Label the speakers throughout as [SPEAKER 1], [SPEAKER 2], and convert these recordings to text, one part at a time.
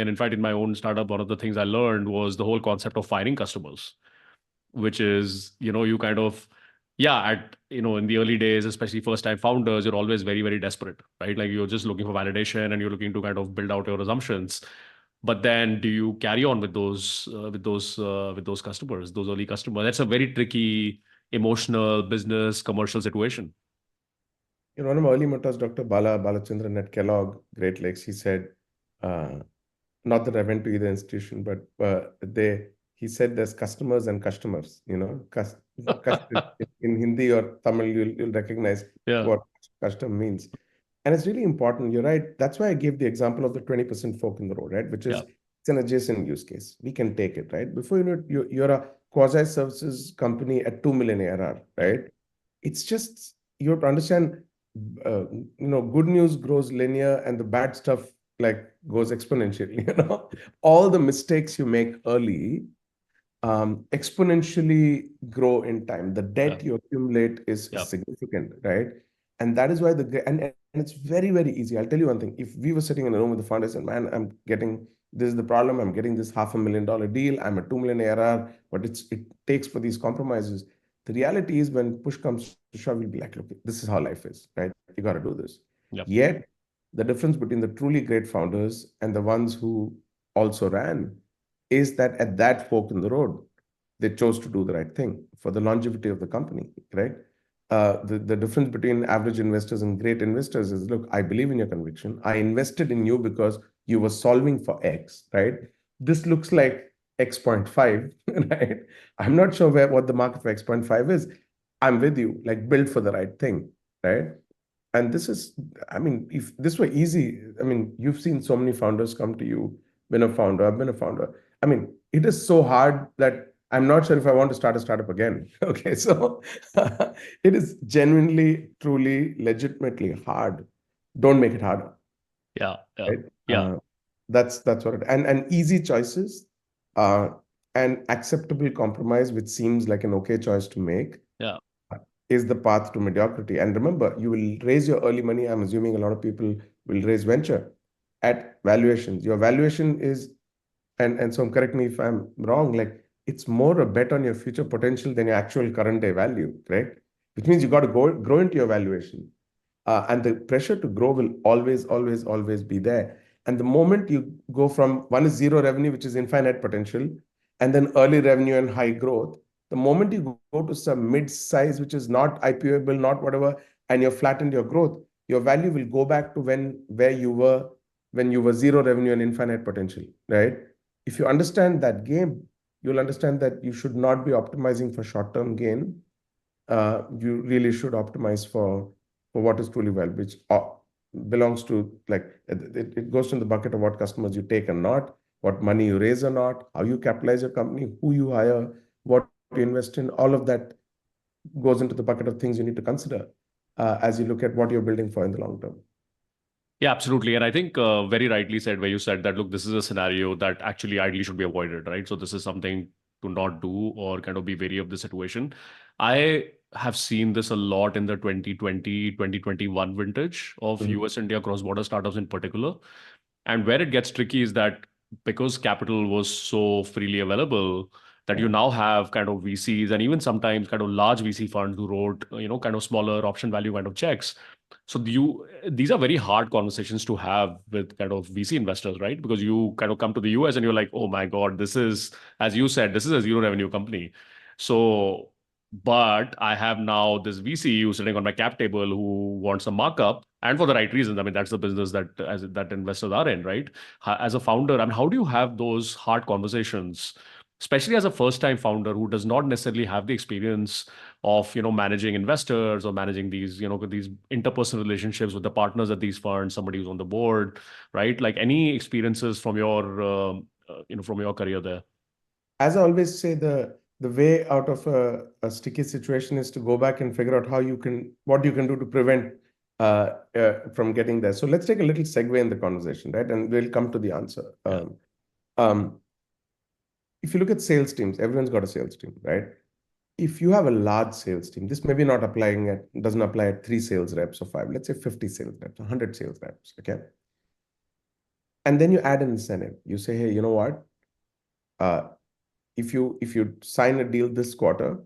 [SPEAKER 1] And in fact, in my own startup, one of the things I learned was the whole concept of firing customers, which is, you kind of, yeah, in the early days, especially first time founders, you're always very, very desperate, right? Like you're just looking for validation and you're looking to kind of build out your assumptions. But then do you carry on with those customers, those early customers? That's a very tricky emotional business commercial situation.
[SPEAKER 2] One of my early mentors, Dr. Balachandran at Kellogg, Great Lakes, he said, uh, not that I went to either institution, but he said there's customers and customers, in Hindi or Tamil, you'll recognize
[SPEAKER 1] Yeah.
[SPEAKER 2] what custom means. And it's really important. You're right. That's why I gave the example of the 20% fork in the road, right? Which is, it's an adjacent use case. We can take it, right? Before you know it, you're a quasi services company at 2 million ARR, right? It's just, you have to understand, good news grows linear and the bad stuff like goes exponentially, all the mistakes you make early exponentially grow in time. The debt you accumulate is significant, right? And that is why and it's very, very easy. I'll tell you one thing. If we were sitting in a room with the founders and, man, this is the problem. I'm getting this $500,000 deal. I'm a 2 million ARR, but it takes for these compromises. The reality is when push comes to shove, we'll be like, look, this is how life is, right? You got to do this. Yet, the difference between the truly great founders and the ones who also ran is that at that fork in the road, they chose to do the right thing for the longevity of the company, right? The difference between average investors and great investors is, look, I believe in your conviction. I invested in you because you were solving for X, right? This looks like X.5, right? I'm not sure what the market for X.5 is. I'm with you, like build for the right thing, right? And this is, I mean, if this were easy, I mean, you've seen so many founders come to you, been a founder, I've been a founder. I mean, it is so hard that I'm not sure if I want to start a startup again. Okay, so it is genuinely, truly, legitimately hard. Don't make it harder.
[SPEAKER 1] Yeah,
[SPEAKER 2] Right?
[SPEAKER 1] yeah.
[SPEAKER 2] That's what it, and easy choices, and acceptable compromise, which seems like an okay choice to make.
[SPEAKER 1] Yeah.
[SPEAKER 2] Is the path to mediocrity. And remember, you will raise your early money. I'm assuming a lot of people will raise venture at valuations. Your valuation is, and so correct me if I'm wrong, like it's more a bet on your future potential than your actual current day value, correct? Which means you got to grow into your valuation. And the pressure to grow will always, always, always be there. And the moment you go from one is zero revenue, which is infinite potential, and then early revenue and high growth, the moment you go to some mid-size, which is not IPOable, not whatever, and you've flattened your growth, your value will go back to where you were when you were zero revenue and infinite potential, right? If you understand that game, you'll understand that you should not be optimizing for short-term gain. You really should optimize for what is truly well, which belongs to, like, it goes in the bucket of what customers you take and not, what money you raise or not, how you capitalize your company, who you hire, what you invest in. All of that goes into the bucket of things you need to consider as you look at what you're building for in the long term.
[SPEAKER 1] Yeah, absolutely. And I think very rightly said where you said that, look, this is a scenario that actually ideally should be avoided, right? So this is something to not do or kind of be wary of the situation. I have seen this a lot in the 2020, 2021 vintage of US India cross-border startups in particular. And where it gets tricky is that because capital was so freely available, that you now have kind of VCs and even sometimes kind of large VC funds who wrote, kind of smaller option value kind of checks. So these are very hard conversations to have with kind of VC investors, right? Because you kind of come to the US and you're like, oh my God, this is, as you said, this is a zero revenue company. So, but I have now this VC who's sitting on my cap table who wants a markup, and for the right reasons. I mean, that's the business that investors are in, right? As a founder, I mean, how do you have those hard conversations, especially as a first-time founder who does not necessarily have the experience of managing investors or managing these these interpersonal relationships with the partners at these funds, somebody who's on the board, right? Like any experiences from your from your career there?
[SPEAKER 2] As I always say, the way out of a sticky situation is to go back and figure out what you can do to prevent from getting there. So let's take a little segue in the conversation, right? And we'll come to the answer. If you look at sales teams, everyone's got a sales team, right? If you have a large sales team, this may be not doesn't apply at 3 sales reps or 5, let's say 50 sales reps, 100 sales reps, okay? And then you add an incentive. You say, hey, you know what? Uh, if you sign a deal this quarter,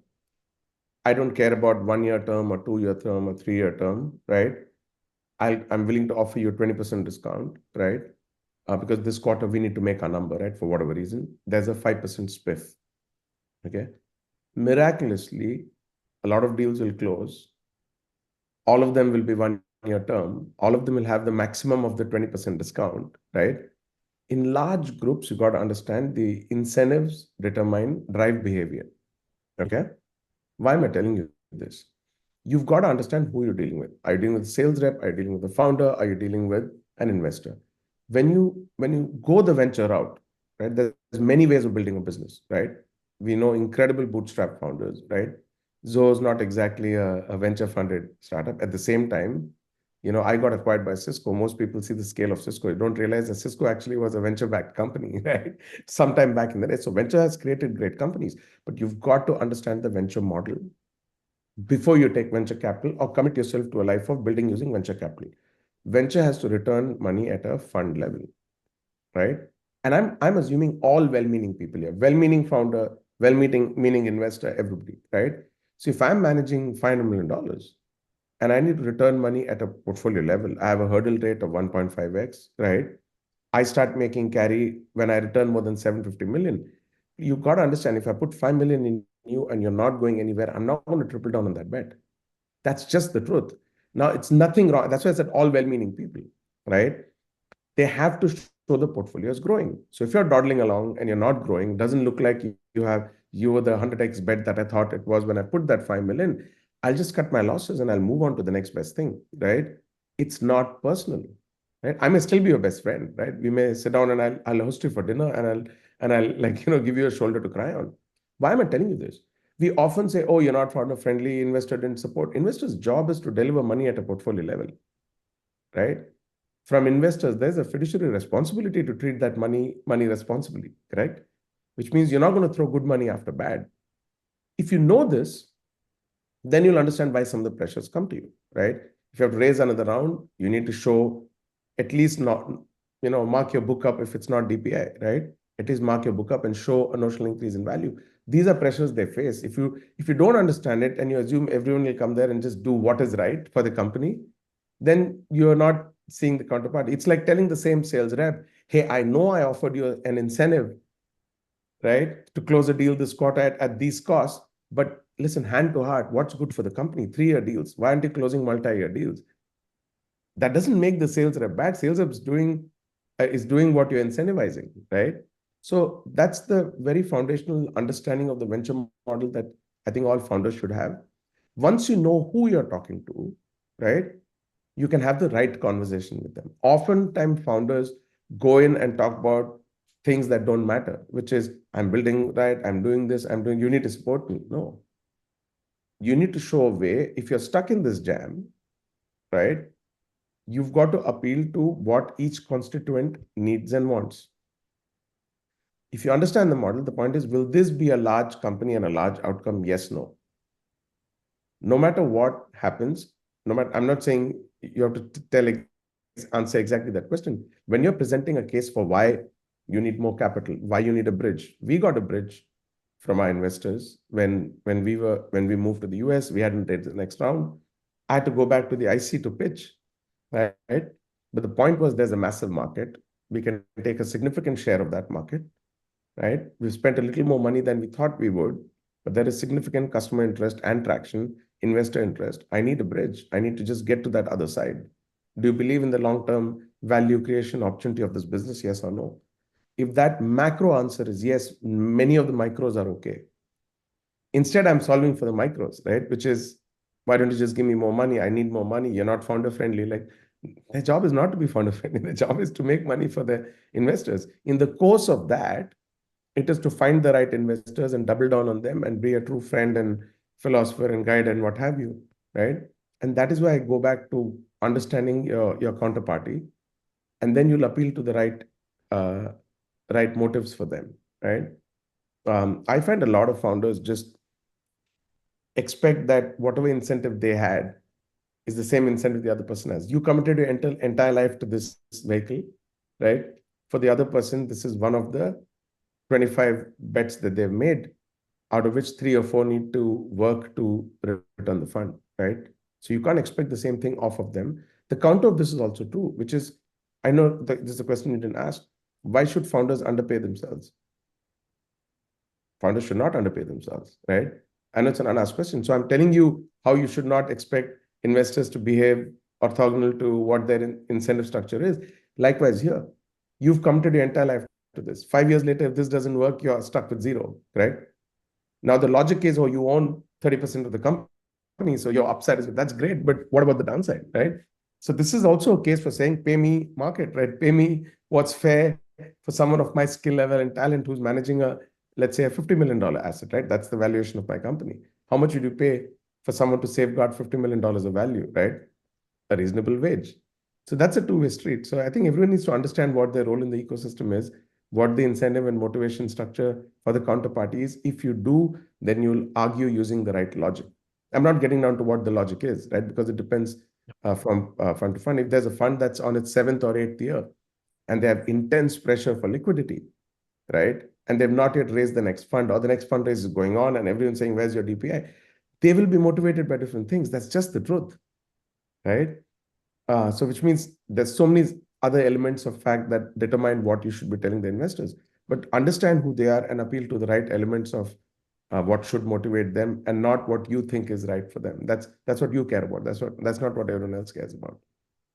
[SPEAKER 2] I don't care about 1 year term or 2 year term or 3 year term, right? I'm willing to offer you a 20% discount, right? Because this quarter we need to make our number, right? For whatever reason, there's a 5% spiff. Okay. Miraculously, a lot of deals will close. All of them will be 1 year term. All of them will have the maximum of the 20% discount, right? In large groups, you got to understand the incentives drive behavior. Okay. Why am I telling you this? You've got to understand who you're dealing with. Are you dealing with a sales rep? Are you dealing with a founder? Are you dealing with an investor? When you go the venture route, right? There's many ways of building a business, right? We know incredible bootstrap founders, right? Zoho is not exactly a venture funded startup. At the same time, I got acquired by Cisco. Most people see the scale of Cisco. You don't realize that Cisco actually was a venture-backed company, right? Sometime back in the day. So venture has created great companies, but you've got to understand the venture model before you take venture capital or commit yourself to a life of building using venture capital. Venture has to return money at a fund level, right? And I'm assuming all well-meaning people here, well-meaning founder, well-meaning investor, everybody, right? So if I'm managing $500 million and I need to return money at a portfolio level, I have a hurdle rate of 1.5x, right? I start making carry when I return more than 750 million. You got to understand, if I put 5 million in you and you're not going anywhere, I'm not going to triple down on that bet. That's just the truth. Now, it's nothing wrong. That's why I said all well-meaning people, right? They have to show the portfolio is growing. So if you're dawdling along and you're not growing, doesn't look like you were the 100x bet that I thought it was when I put that 5 million, I'll just cut my losses and I'll move on to the next best thing, right? It's not personal, right? I may still be your best friend, right? We may sit down and I'll host you for dinner and I'll like, give you a shoulder to cry on. Why am I telling you this? We often say, oh, you're not founder friendly, investor didn't support. Investor's job is to deliver money at a portfolio level, right? From investors, there's a fiduciary responsibility to treat that money responsibly, correct? Which means you're not going to throw good money after bad. If you know this, then you'll understand why some of the pressures come to you, right? If you have to raise another round, you need to show at least not, mark your book up if it's not DPI, right? At least mark your book up and show a notional increase in value. These are pressures they face. If you don't understand it and you assume everyone will come there and just do what is right for the company, then you're not seeing the counterpart. It's like telling the same sales rep, hey, I know I offered you an incentive, right, to close a deal this quarter at these costs, but listen, hand to heart, what's good for the company? 3 year deals. Why aren't you closing multi-year deals? That doesn't make the sales rep bad. Sales rep is doing what you're incentivizing, right? So that's the very foundational understanding of the venture model that I think all founders should have. Once you know who you're talking to, right, you can have the right conversation with them. Oftentimes, founders go in and talk about things that don't matter, which is, I'm building right, I'm doing this, you need to support me. No. You need to show a way. If you're stuck in this jam, right, you've got to appeal to what each constituent needs and wants. If you understand the model, the point is, will this be a large company and a large outcome? Yes, no. No matter what happens, I'm not saying you have to answer exactly that question. When you're presenting a case for why you need more capital, why you need a bridge, we got a bridge from our investors when we moved to the US. We hadn't did the next round. I had to go back to the IC to pitch, right? But the point was, there's a massive market. We can take a significant share of that market, right? We've spent a little more money than we thought we would, but there is significant customer interest and traction, investor interest. I need a bridge. I need to just get to that other side. Do you believe in the long-term value creation opportunity of this business? Yes or no? If that macro answer is yes, many of the micros are okay. Instead, I'm solving for the micros, right? Which is, why don't you just give me more money? I need more money. You're not founder friendly. Like, their job is not to be founder friendly. Their job is to make money for the investors. In the course of that, it is to find the right investors and double down on them and be a true friend and philosopher and guide and what have you, right? And that is why I go back to understanding your counterparty, and then you'll appeal to the right motives for them, right? I find a lot of founders just expect that whatever incentive they had is the same incentive the other person has. You committed your entire life to this vehicle, right? For the other person, this is one of the 25 bets that they've made, out of which 3 or 4 need to work to return the fund, right? So you can't expect the same thing off of them. The counter of this is also true, which is, I know this is a question you didn't ask. Why should founders underpay themselves? Founders should not underpay themselves, right? I know it's an unasked question. So I'm telling you how you should not expect investors to behave orthogonal to what their incentive structure is. Likewise here, you've committed your entire life to this. 5 years later, if this doesn't work, you're stuck with zero, right? Now the logic is, oh, you own 30% of the company, so your upside is, that's great, but what about the downside, right? So this is also a case for saying, pay me market, right? Pay me what's fair for someone of my skill level and talent who's managing a, let's say, a $50 million asset, right? That's the valuation of my company. How much would you pay for someone to safeguard $50 million of value, right? A reasonable wage. So that's a two-way street. So I think everyone needs to understand what their role in the ecosystem is, what the incentive and motivation structure for the counterparty is. If you do, then you'll argue using the right logic. I'm not getting down to what the logic is, right? Because it depends from fund to fund. If there's a fund that's on its 7th or 8th year and they have intense pressure for liquidity, right? And they've not yet raised the next fund, or the next fundraise is going on and everyone's saying, where's your DPI? They will be motivated by different things. That's just the truth, right? So which means there's so many other elements of fact that determine what you should be telling the investors. But understand who they are and appeal to the right elements of what should motivate them, and not what you think is right for them. That's what you care about. That's not what everyone else cares about.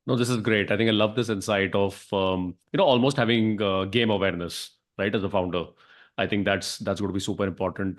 [SPEAKER 1] No, this is great. I think I love this insight of almost having game awareness, right, as a founder. I think that's going to be super important.